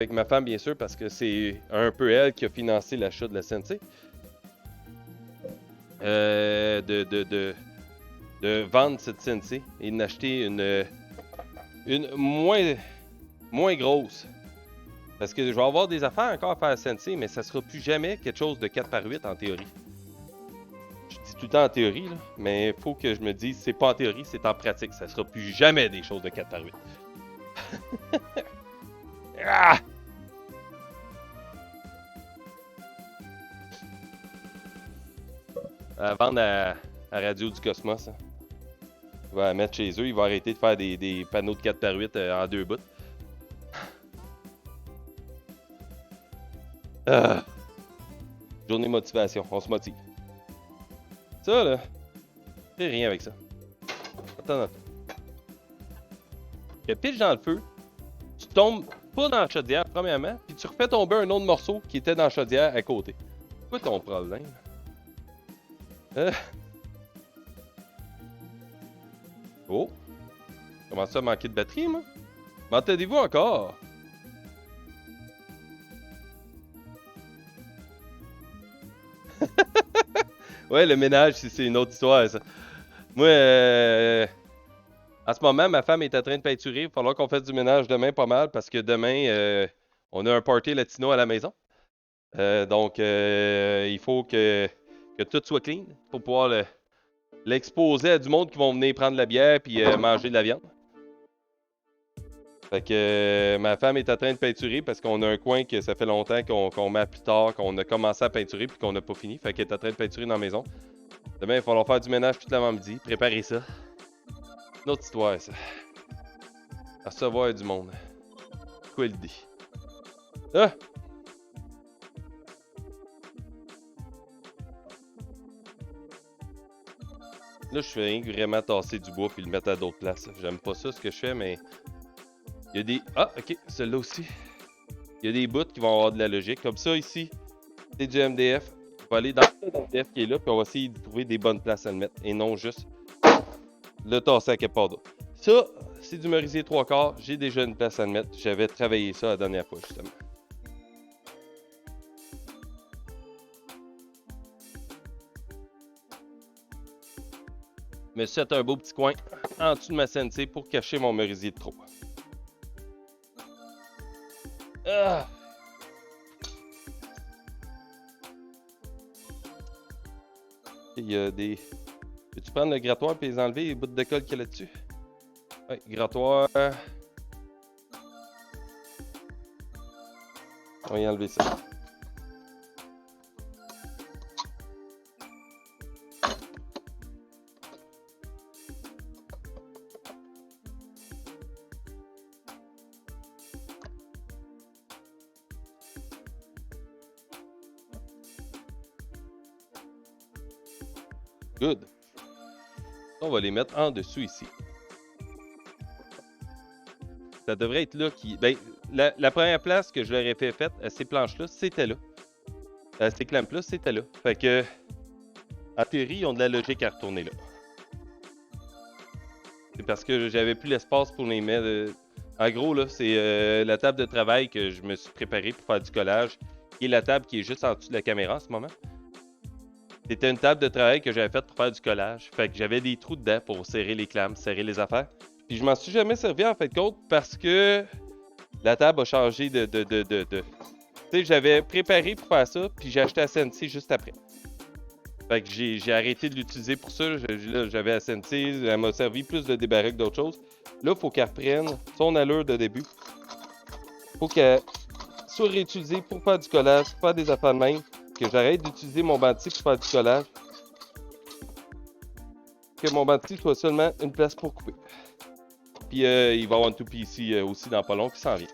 avec ma femme, bien sûr, parce que c'est un peu elle qui a financé l'achat de la Sensei. De vendre cette Sensei et d'acheter une moins grosse. Parce que je vais avoir des affaires encore à faire à Sensei, mais ça sera plus jamais quelque chose de 4x8 en théorie. Je dis tout le temps en théorie, là, mais il faut que je me dise, c'est pas en théorie, c'est en pratique. Ça sera plus jamais des choses de 4x8. Ah! À vendre à Radio du Cosmos. Hein. Il va la mettre chez eux. Il va arrêter de faire des panneaux de 4x8 en 2 bouts. Ah. Journée motivation. On se motive. Ça, là, fais rien avec ça. Attends. Tu pitches dans le feu. Tu tombes pas dans la chaudière, premièrement, puis tu refais tomber un autre morceau qui était dans la chaudière à côté. C'est quoi ton problème? Oh! Comment ça, manquer de batterie, moi? M'entendez-vous encore? Ouais, le ménage, c'est une autre histoire, ça. Moi, en ce moment, ma femme est en train de peinturer. Il va falloir qu'on fasse du ménage demain pas mal parce que demain, on a un party latino à la maison. Donc, il faut que tout soit clean pour pouvoir l'exposer à du monde qui vont venir prendre la bière puis manger de la viande. Fait que ma femme est en train de peinturer parce qu'on a un coin que ça fait longtemps qu'on met plus tard, qu'on a commencé à peinturer puis qu'on n'a pas fini. Fait qu'elle est en train de peinturer dans la maison. Demain, il va falloir faire du ménage toute l'avant-midi, préparer ça. Une autre histoire, ça. Recevoir du monde. Quoi l'idée? Ah! Là, je fais rien que vraiment tasser du bois puis le mettre à d'autres places. J'aime pas ça, ce que je fais, mais... Il y a des... Ah, ok, celle-là aussi. Il y a des bouts qui vont avoir de la logique. Comme ça, ici, c'est du MDF. On va aller dans le MDF qui est là, puis on va essayer de trouver des bonnes places à le mettre. Et non juste le tasser à quelque part d'autre. Ça, c'est du merisier 3/4. J'ai déjà une place à le mettre. J'avais travaillé ça la dernière fois, justement. Je me suis fait un beau petit coin en dessous de ma Sensei pour cacher mon merisier de trop. Ah! Il y a des... Peux-tu prendre le grattoir et les enlever, les bouts de colle qu'il y a là-dessus? Oui, grattoir. On va y enlever ça. Good. On va les mettre en dessous ici. Ça devrait être là qui... Ben, la première place que je leur ai faite à ces planches-là, c'était là. À ces clamps-là, c'était là. Fait que, en théorie, ils ont de la logique à retourner là. C'est parce que j'avais plus l'espace pour les mettre. En gros, là, c'est la table de travail que je me suis préparé pour faire du collage. Et la table qui est juste en dessous de la caméra en ce moment. C'était une table de travail que j'avais faite pour faire du collage. Fait que j'avais des trous dedans pour serrer les clames, serrer les affaires. Puis je m'en suis jamais servi en fait de compte parce que la table a changé de... Tu sais, j'avais préparé pour faire ça, puis j'ai acheté la Sensei juste après. Fait que j'ai arrêté de l'utiliser pour ça. J'avais la Sensei, elle m'a servi plus de débarras que d'autres choses. Là, il faut qu'elle reprenne son allure de début. Faut qu'elle soit réutilisée pour faire du collage, pour faire des affaires de même. Que j'arrête d'utiliser mon banti pour faire du collage. Que mon banti soit seulement une place pour couper. Puis il va y avoir une toupie ici aussi dans pas long qui s'en vient.